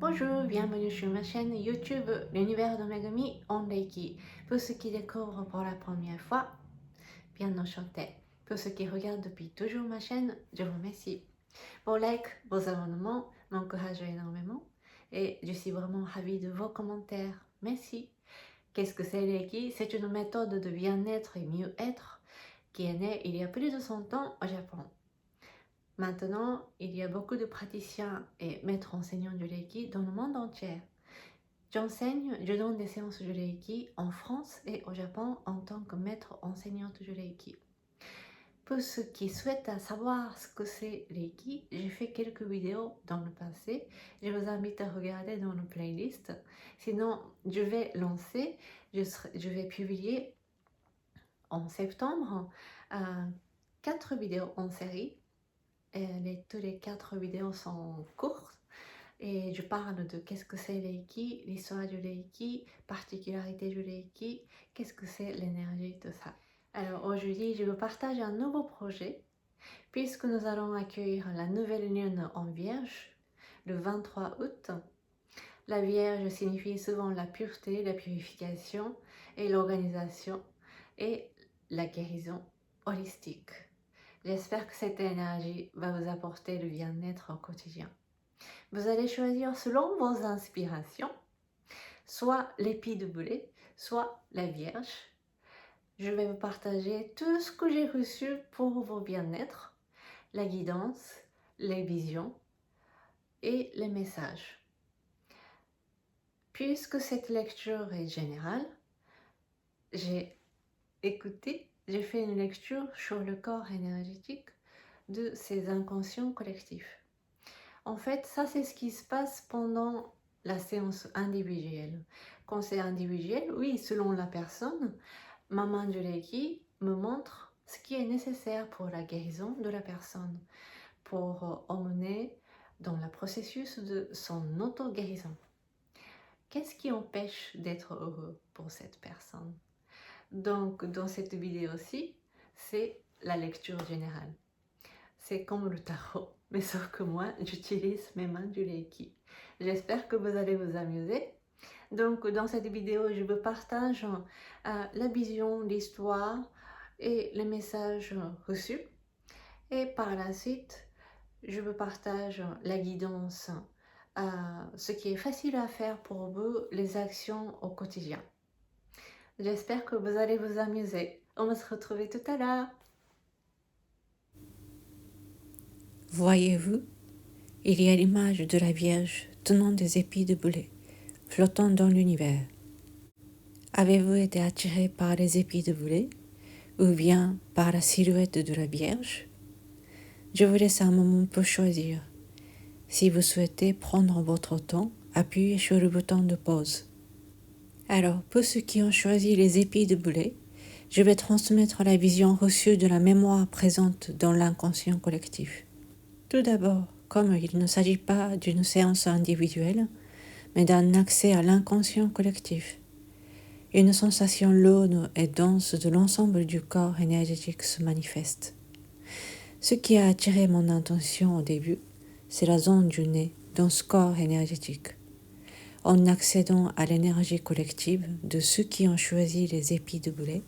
Bonjour, bienvenue sur ma chaîne YouTube L'univers de Megumi en Reiki. Pour ceux qui découvrent pour la première fois, bien enchanté. Pour ceux qui regardent depuis toujours ma chaîne, je vous remercie. Vos likes, vos abonnements m'encouragent énormément et je suis vraiment ravie de vos commentaires. Merci. Qu'est-ce que c'est Reiki? C'est une méthode de bien-être et mieux-être qui est née il y a plus de 100 ans au Japon. Maintenant, il y a beaucoup de praticiens et maîtres enseignants du Reiki dans le monde entier. J'enseigne, je donne des séances de Reiki en France et au Japon en tant que maître enseignante de Reiki. Pour ceux qui souhaitent savoir ce que c'est Reiki, j'ai fait quelques vidéos dans le passé. Je vous invite à regarder dans le playlist. Sinon, je vais lancer, je vais publier en septembre 4 vidéos en série. Toutes les 4 vidéos sont courtes et je parle de qu'est-ce que c'est Reiki, l'histoire du Reiki, particularité du Reiki, qu'est-ce que c'est l'énergie, tout ça. Alors aujourd'hui, je vous partage un nouveau projet puisque nous allons accueillir la nouvelle lune en Vierge le 23 août. La Vierge signifie souvent la pureté, la purification et l'organisation et la guérison holistique. J'espère que cette énergie va vous apporter le bien-être au quotidien. Vous allez choisir selon vos inspirations, soit l'épi de boulet, soit la Vierge. Je vais vous partager tout ce que j'ai reçu pour vos bien-être, la guidance, les visions et les messages. Puisque cette lecture est générale, j'ai fait une lecture sur le corps énergétique de ces inconscients collectifs. En fait, ça c'est ce qui se passe pendant la séance individuelle. Quand c'est individuel, oui, selon la personne, ma main du Reiki me montre ce qui est nécessaire pour la guérison de la personne, pour emmener dans le processus de son auto-guérison. Qu'est-ce qui empêche d'être heureux pour cette personne? Donc, dans cette vidéo-ci, c'est la lecture générale. C'est comme le tarot, mais sauf que moi, j'utilise mes mains du Reiki. J'espère que vous allez vous amuser. Donc, dans cette vidéo, je vous partage la vision, l'histoire et les messages reçus. Et par la suite, je vous partage la guidance, ce qui est facile à faire pour vous, les actions au quotidien. J'espère que vous allez vous amuser. On va se retrouver tout à l'heure. Voyez-vous, il y a l'image de la Vierge tenant des épis de boulet, flottant dans l'univers. Avez-vous été attiré par les épis de boulet ou bien par la silhouette de la Vierge? Je vous laisse un moment pour choisir. Si vous souhaitez prendre votre temps, appuyez sur le bouton de pause. Alors, pour ceux qui ont choisi les épis de boulet, je vais transmettre la vision reçue de la mémoire présente dans l'inconscient collectif. Tout d'abord, comme il ne s'agit pas d'une séance individuelle, mais d'un accès à l'inconscient collectif, une sensation lourde et dense de l'ensemble du corps énergétique se manifeste. Ce qui a attiré mon attention au début, c'est la zone du nez dans ce corps énergétique. En accédant à l'énergie collective de ceux qui ont choisi les épis de boulet,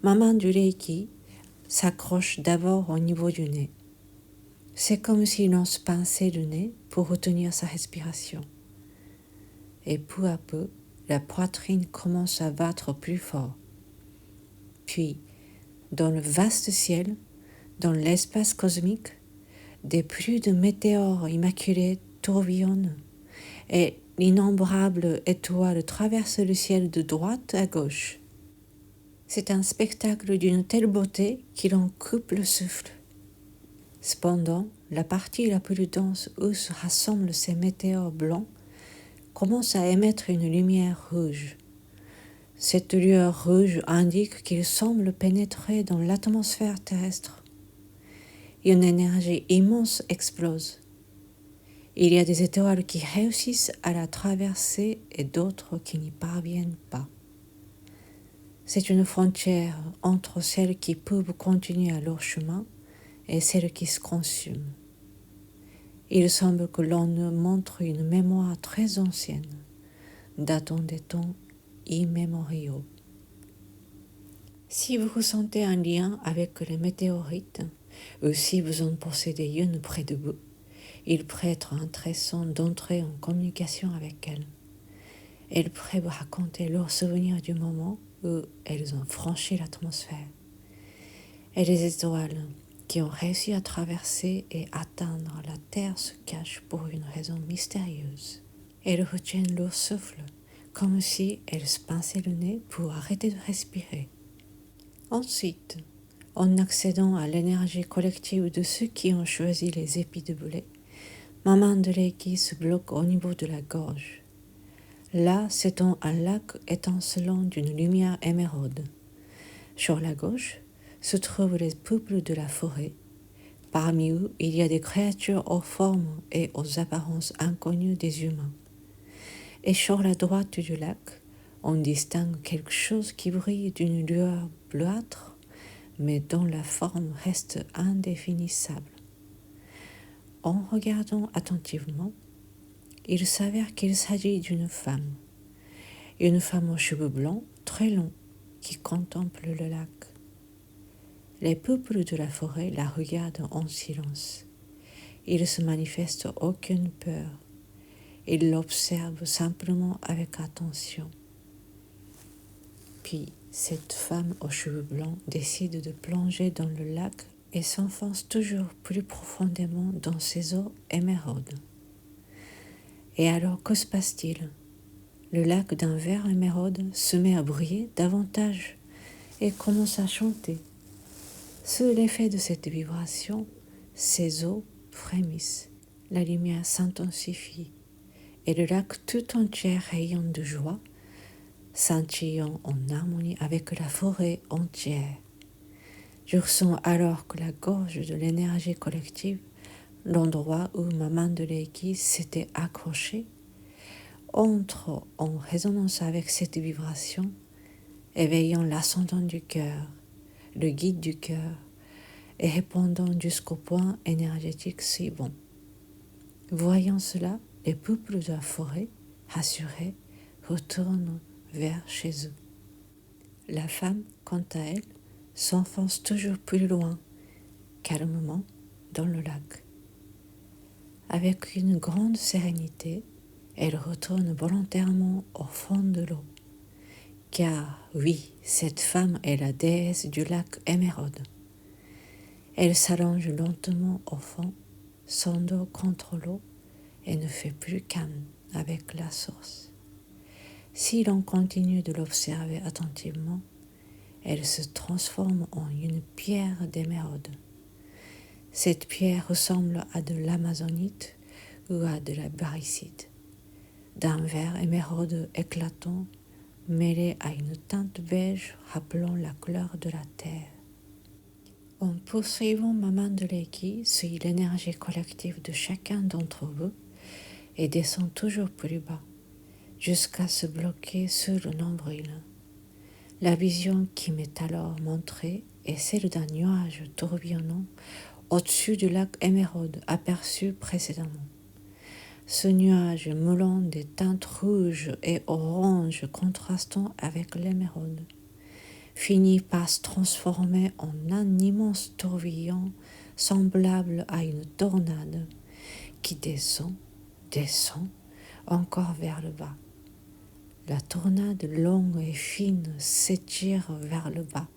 ma main du Reiki s'accroche d'abord au niveau du nez. C'est comme si l'on se pinçait le nez pour retenir sa respiration. Et peu à peu, la poitrine commence à battre plus fort. Puis, dans le vaste ciel, dans l'espace cosmique, des pluies de météores immaculés tourbillonnent et l'innombrable étoile traverse le ciel de droite à gauche. C'est un spectacle d'une telle beauté qu'il en coupe le souffle. Cependant, la partie la plus dense où se rassemblent ces météores blancs commence à émettre une lumière rouge. Cette lueur rouge indique qu'il semble pénétrer dans l'atmosphère terrestre. Une énergie immense explose. Il y a des étoiles qui réussissent à la traverser et d'autres qui n'y parviennent pas. C'est une frontière entre celles qui peuvent continuer à leur chemin et celles qui se consument. Il semble que l'on nous montre une mémoire très ancienne, datant des temps immémoriaux. Si vous ressentez un lien avec les météorites, ou si vous en possédez une près de vous, il pourrait être intéressant d'entrer en communication avec elles. Elles pourraient vous raconter leurs souvenirs du moment où elles ont franchi l'atmosphère. Et les étoiles qui ont réussi à traverser et atteindre la Terre se cachent pour une raison mystérieuse. Elles retiennent leur souffle, comme si elles se pinçaient le nez pour arrêter de respirer. Ensuite, en accédant à l'énergie collective de ceux qui ont choisi les épis de boulet, Maman de Reiki se bloque au niveau de la gorge. Là s'étend un lac étincelant d'une lumière émeraude. Sur la gauche se trouvent les peuples de la forêt. Parmi eux, il y a des créatures aux formes et aux apparences inconnues des humains. Et sur la droite du lac, on distingue quelque chose qui brille d'une lueur bleuâtre, mais dont la forme reste indéfinissable. En regardant attentivement, il s'avère qu'il s'agit d'une femme aux cheveux blancs très longs qui contemple le lac. Les peuples de la forêt la regardent en silence. Ils ne se manifestent aucune peur. Ils l'observent simplement avec attention. Puis, cette femme aux cheveux blancs décide de plonger dans le lac et s'enfonce toujours plus profondément dans ses eaux émeraudes. Et alors, que se passe-t-il? Le lac d'un vert émeraude se met à briller davantage et commence à chanter. Sous l'effet de cette vibration, ses eaux frémissent, la lumière s'intensifie et le lac tout entier rayonne de joie, scintillant en harmonie avec la forêt entière. Je ressens alors que la gorge de l'énergie collective, l'endroit où Maman de Reiki s'était accrochée, entre en résonance avec cette vibration, éveillant l'ascendant du cœur, le guide du cœur, et répondant jusqu'au point énergétique suivant. Voyant cela, les peuples de la forêt, rassurés, retournent vers chez eux. La femme, quant à elle, s'enfonce toujours plus loin, calmement, dans le lac. Avec une grande sérénité, elle retourne volontairement au fond de l'eau. Car oui, cette femme est la déesse du lac émeraude. Elle s'allonge lentement au fond, son dos contre l'eau, et ne fait plus qu'un avec la source. Si l'on continue de l'observer attentivement, elle se transforme en une pierre d'émeraude. Cette pierre ressemble à de l'amazonite ou à de la barycite, d'un vert émeraude éclatant mêlé à une teinte beige rappelant la couleur de la terre. En poursuivant Maman de Reiki, suit l'énergie collective de chacun d'entre vous et descend toujours plus bas, jusqu'à se bloquer sur le nombril. La vision qui m'est alors montrée est celle d'un nuage tourbillonnant au-dessus du lac émeraude aperçu précédemment. Ce nuage mêlant des teintes rouges et oranges contrastant avec l'émeraude finit par se transformer en un immense tourbillon semblable à une tornade qui descend encore vers le bas. La tornade longue et fine s'étire vers le bas,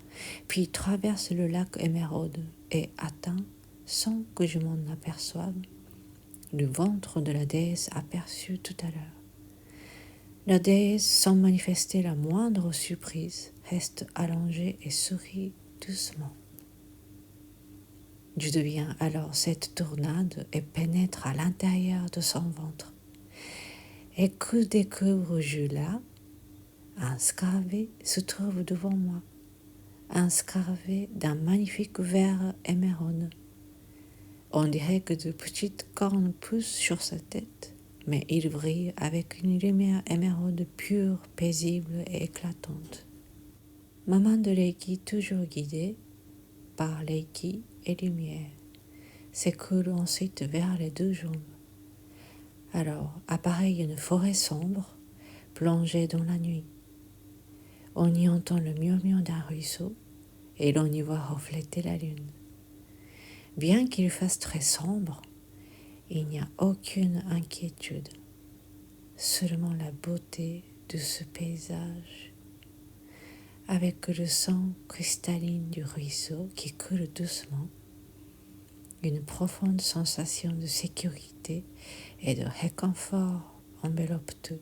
puis traverse le lac émeraude et atteint, sans que je m'en aperçoive, le ventre de la déesse aperçue tout à l'heure. La déesse, sans manifester la moindre surprise, reste allongée et sourit doucement. Je deviens alors cette tornade et pénètre à l'intérieur de son ventre. Et que découvre-je là? Un scarabée se trouve devant moi, un scarabée d'un magnifique vert émeraude. On dirait que de petites cornes poussent sur sa tête, mais il brille avec une lumière émeraude pure, paisible et éclatante. Maman de Reiki, toujours guidée par Reiki et lumière, s'écoule ensuite vers les deux jambes. Alors apparaît une forêt sombre, plongée dans la nuit. On y entend le murmure d'un ruisseau et l'on y voit refléter la lune. Bien qu'il fasse très sombre, il n'y a aucune inquiétude, seulement la beauté de ce paysage, avec le sang cristalline du ruisseau qui coule doucement, une profonde sensation de sécurité et de réconfort enveloppe tout.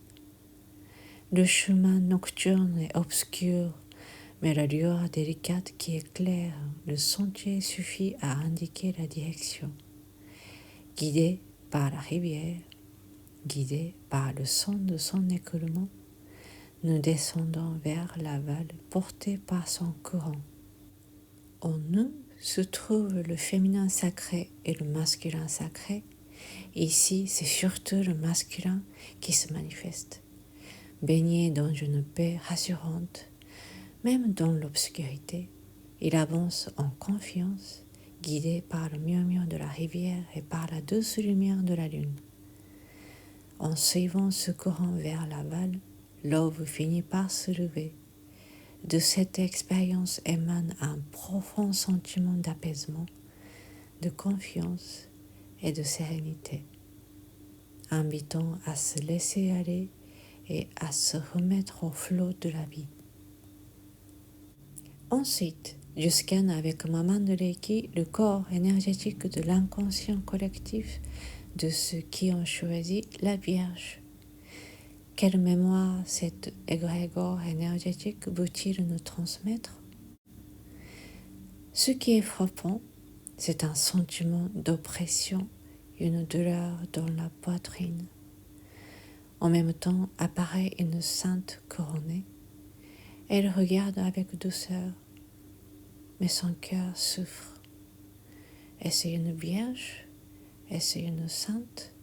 Le chemin nocturne est obscur, mais la lueur délicate qui éclaire le sentier suffit à indiquer la direction. Guidé par la rivière, guidé par le son de son écoulement, nous descendons vers la vallée portée par son courant. En nous se trouve le féminin sacré et le masculin sacré. Ici, c'est surtout le masculin qui se manifeste, baigné dans une paix rassurante. Même dans l'obscurité, il avance en confiance, guidé par le murmure de la rivière et par la douce lumière de la lune. En suivant ce courant vers l'aval, l'aube finit par se lever. De cette expérience émane un profond sentiment d'apaisement, de confiance et de sérénité, invitant à se laisser aller et à se remettre au flot de la vie. Ensuite, je scanne avec ma main de Reiki le corps énergétique de l'inconscient collectif de ceux qui ont choisi la Vierge. Quelle mémoire cet égrégore énergétique veut-il nous transmettre? Ce qui est frappant, c'est un sentiment d'oppression, une douleur dans la poitrine. En même temps apparaît une sainte couronnée. Elle regarde avec douceur, mais son cœur souffre. Est-ce une vierge? Est-ce une sainte?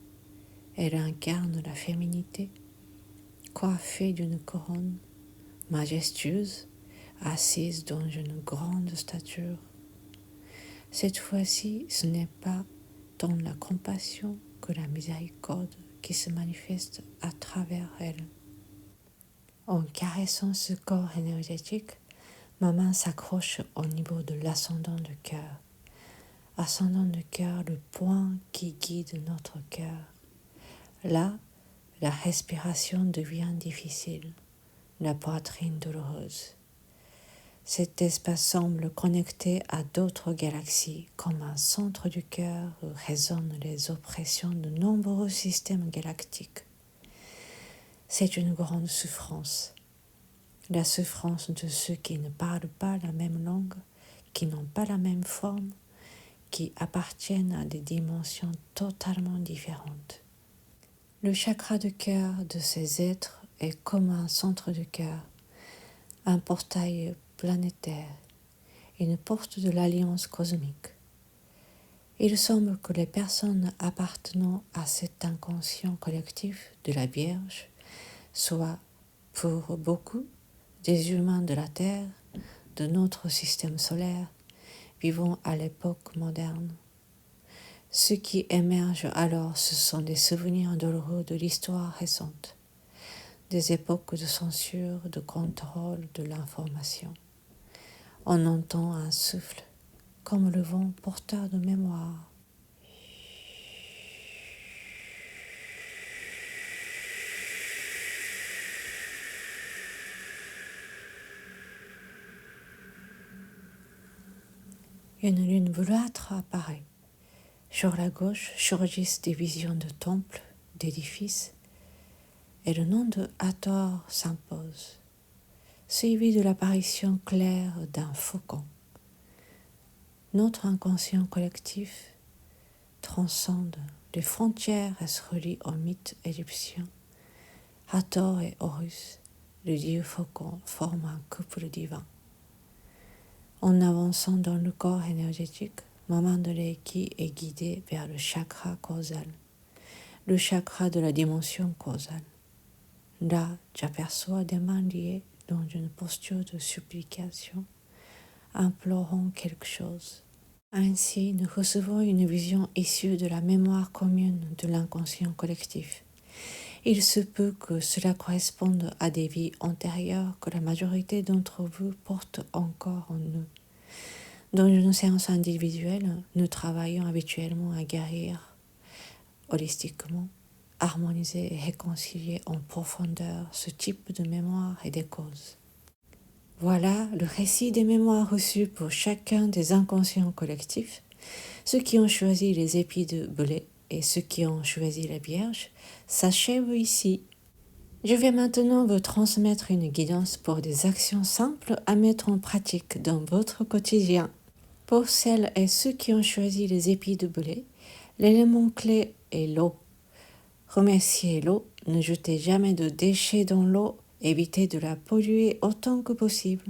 Elle incarne la féminité, coiffée d'une couronne, majestueuse, assise dans une grande stature. Cette fois-ci, ce n'est pas tant la compassion que la miséricorde qui se manifeste à travers elle. En caressant ce corps énergétique, ma main s'accroche au niveau de l'ascendant du cœur. Ascendant du cœur, le point qui guide notre cœur. Là, la respiration devient difficile, la poitrine douloureuse. Cet espace semble connecté à d'autres galaxies, comme un centre du cœur où résonnent les oppressions de nombreux systèmes galactiques. C'est une grande souffrance. La souffrance de ceux qui ne parlent pas la même langue, qui n'ont pas la même forme, qui appartiennent à des dimensions totalement différentes. Le chakra du cœur de ces êtres est comme un centre du cœur, un portail planétaire, une porte de l'alliance cosmique. Il semble que les personnes appartenant à cet inconscient collectif de la Vierge soient, pour beaucoup, des humains de la Terre, de notre système solaire, vivant à l'époque moderne. Ce qui émerge alors, ce sont des souvenirs douloureux de l'histoire récente, des époques de censure, de contrôle de l'information. On entend un souffle, comme le vent porteur de mémoire. Une lune bleuâtre apparaît. Sur la gauche surgissent des visions de temples, d'édifices, et le nom de Hathor s'impose, suivi de l'apparition claire d'un faucon. Notre inconscient collectif transcende les frontières et se relie au mythe égyptien. Hathor et Horus, le dieu faucon, forment un couple divin. En avançant dans le corps énergétique, ma main de Reiki est guidée vers le chakra causal, le chakra de la dimension causale. Là, j'aperçois des mains liées dans une posture de supplication, implorant quelque chose. Ainsi, nous recevons une vision issue de la mémoire commune de l'inconscient collectif. Il se peut que cela corresponde à des vies antérieures que la majorité d'entre vous portent encore en nous. Dans une séance individuelle, nous travaillons habituellement à guérir holistiquement, harmoniser et réconcilier en profondeur ce type de mémoire et des causes. Voilà le récit des mémoires reçues pour chacun des inconscients collectifs. Ceux qui ont choisi les épis de blé et ceux qui ont choisi la Vierge s'achèvent ici. Je vais maintenant vous transmettre une guidance pour des actions simples à mettre en pratique dans votre quotidien. Pour celles et ceux qui ont choisi les épis de blé, l'élément clé est l'eau. Remerciez l'eau, ne jetez jamais de déchets dans l'eau, évitez de la polluer autant que possible.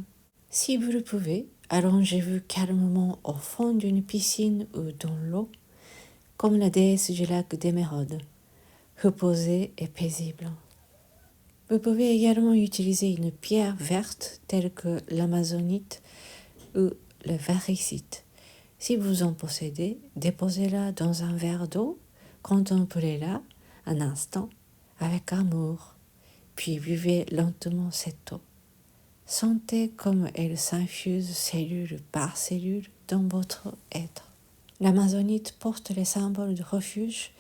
Si vous le pouvez, allongez-vous calmement au fond d'une piscine ou dans l'eau, comme la déesse du lac d'Émeraude, reposée et paisible. Vous pouvez également utiliser une pierre verte telle que l'amazonite ou le varicite. Si vous en possédez, déposez-la dans un verre d'eau, contemplez-la un instant avec amour, puis buvez lentement cette eau. Sentez comme elle s'infuse cellule par cellule dans votre être. L'amazonite porte les symboles de refuge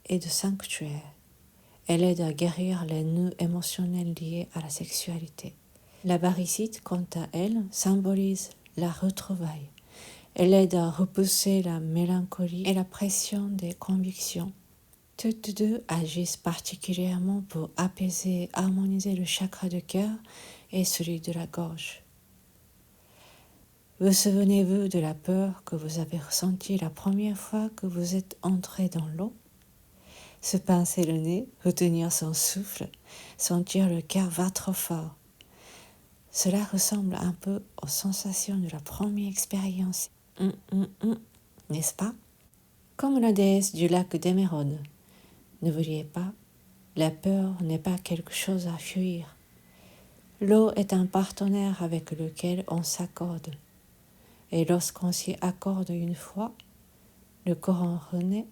et de sanctuaire. Elle aide à guérir les nœuds émotionnels liés à la sexualité. La varicite, quant à elle, symbolise la retrouvaille. Elle aide à repousser la mélancolie et la pression des convictions. Toutes deux agissent particulièrement pour apaiser et harmoniser le chakra de cœur et celui de la gorge. Vous souvenez-vous de la peur que vous avez ressentie la première fois que vous êtes entré dans l'eau? Se pincer le nez, retenir son souffle, sentir le cœur battre fort. Cela ressemble un peu aux sensations de la première expérience. N'est-ce pas? Comme la déesse du lac d'Émeraude. N'oubliez pas, la peur n'est pas quelque chose à fuir. L'eau est un partenaire avec lequel on s'accorde. Et lorsqu'on s'y accorde une fois, le courant renaît.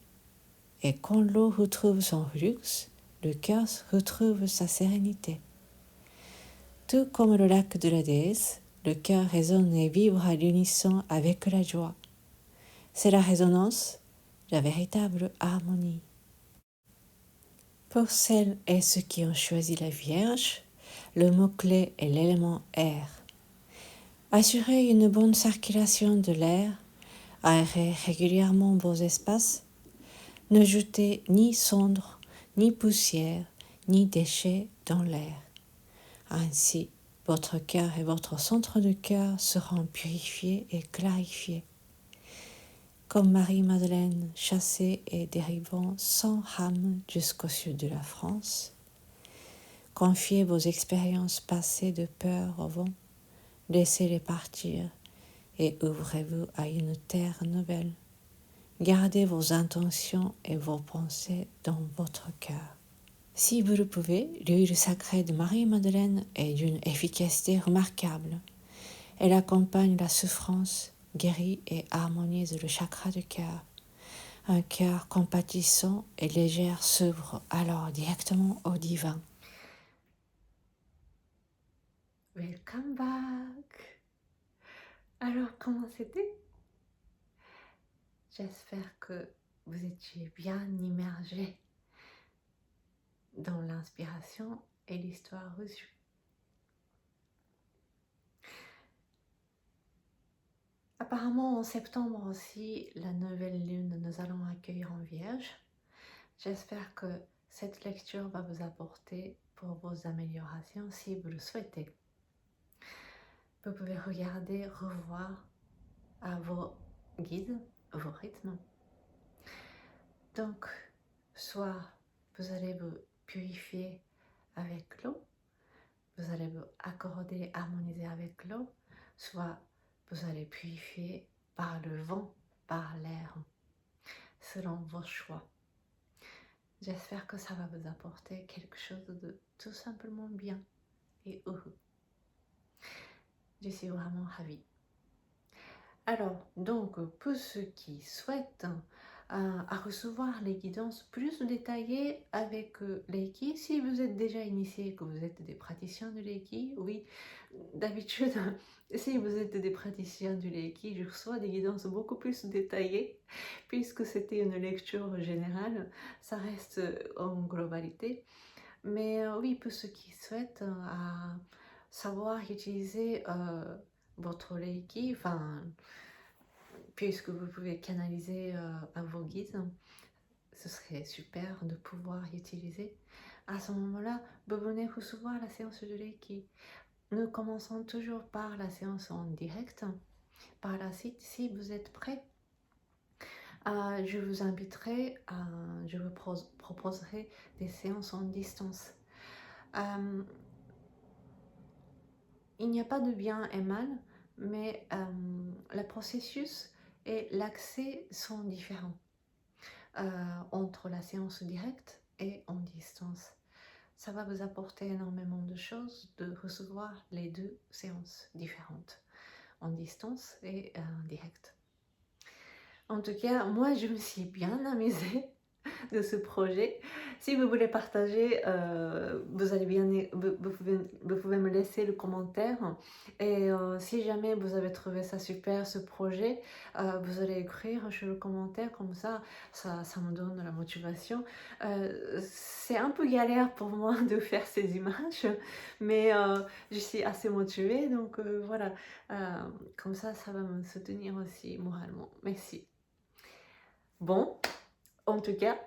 Et quand l'eau retrouve son flux, le cœur retrouve sa sérénité. Tout comme le lac de la déesse, le cœur résonne et vibre à l'unisson avec la joie. C'est la résonance, la véritable harmonie. Pour celles et ceux qui ont choisi la Vierge, le mot-clé est l'élément air. Assurez une bonne circulation de l'air, aérez régulièrement vos espaces, ne jetez ni cendres, ni poussière, ni déchets dans l'air. Ainsi, votre cœur et votre centre de cœur seront purifiés et clarifiés. Comme Marie-Madeleine, chassée et dérivant sans rame jusqu'au sud de la France, confiez vos expériences passées de peur au vent, laissez-les partir et ouvrez-vous à une terre nouvelle. Gardez vos intentions et vos pensées dans votre cœur. Si vous le pouvez, l'huile sacrée de Marie-Madeleine est d'une efficacité remarquable. Elle accompagne la souffrance, guérit et harmonise le chakra du cœur. Un cœur compatissant et léger s'ouvre alors directement au divin. Welcome back. Alors, comment c'était? J'espère que vous étiez bien immergé dans l'inspiration et l'histoire reçue. Apparemment, en septembre aussi, la nouvelle lune, nous allons accueillir en Vierge. J'espère que cette lecture va vous apporter pour vos améliorations si vous le souhaitez. Vous pouvez regarder, revoir à vos guides, vos rythmes. Donc, soit vous allez vous purifier avec l'eau, vous allez vous accorder, harmoniser avec l'eau, soit vous allez purifier par le vent, par l'air, selon vos choix. J'espère que ça va vous apporter quelque chose de tout simplement bien et heureux. Je suis vraiment ravie. Alors, donc, pour ceux qui souhaitent à recevoir les guidances plus détaillées avec Reiki, si vous êtes déjà initié, que vous êtes des praticiens de Reiki, oui, d'habitude, si vous êtes des praticiens du Reiki, je reçois des guidances beaucoup plus détaillées, puisque c'était une lecture générale, ça reste en globalité. Mais oui, pour ceux qui souhaitent à savoir utiliser votre Reiki, enfin, puisque vous pouvez canaliser à vos guides, ce serait super de pouvoir utiliser. À ce moment-là, vous venez recevoir la séance de Reiki. Nous commençons toujours par la séance en direct. Par la suite, si vous êtes prêts, je vous inviterai, je vous proposerai des séances en distance. Il n'y a pas de bien et mal, mais le processus et l'accès sont différents entre la séance directe et en distance. Ça va vous apporter énormément de choses de recevoir les deux séances différentes, en distance et en direct. En tout cas, moi, je me suis bien amusée de ce projet. Si vous voulez partager, vous allez bien, vous pouvez me laisser le commentaire. Et si jamais vous avez trouvé ça super, ce projet, vous allez écrire sur le commentaire, comme ça me donne la motivation. C'est un peu galère pour moi de faire ces images, mais je suis assez motivée, donc voilà. Comme ça va me soutenir aussi moralement. Merci. Bon, en tout cas,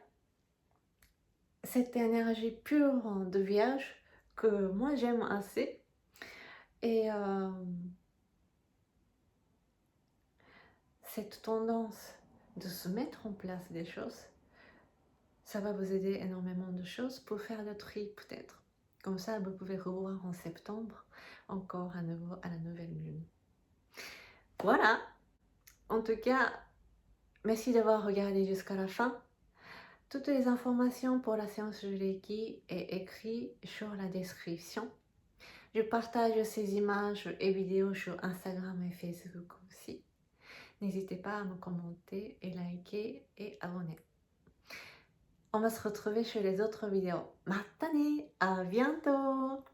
cette énergie pure de vierge que moi j'aime assez. Et cette tendance de se mettre en place des choses, ça va vous aider énormément de choses pour faire le tri peut-être. Comme ça, vous pouvez revoir en septembre encore à nouveau à la nouvelle lune. Voilà. En tout cas, merci d'avoir regardé jusqu'à la fin. Toutes les informations pour la séance de Reiki est écrites sur la description. Je partage ces images et vidéos sur Instagram et Facebook aussi. N'hésitez pas à me commenter et liker et abonner. On va se retrouver sur les autres vidéos. Matane, à bientôt!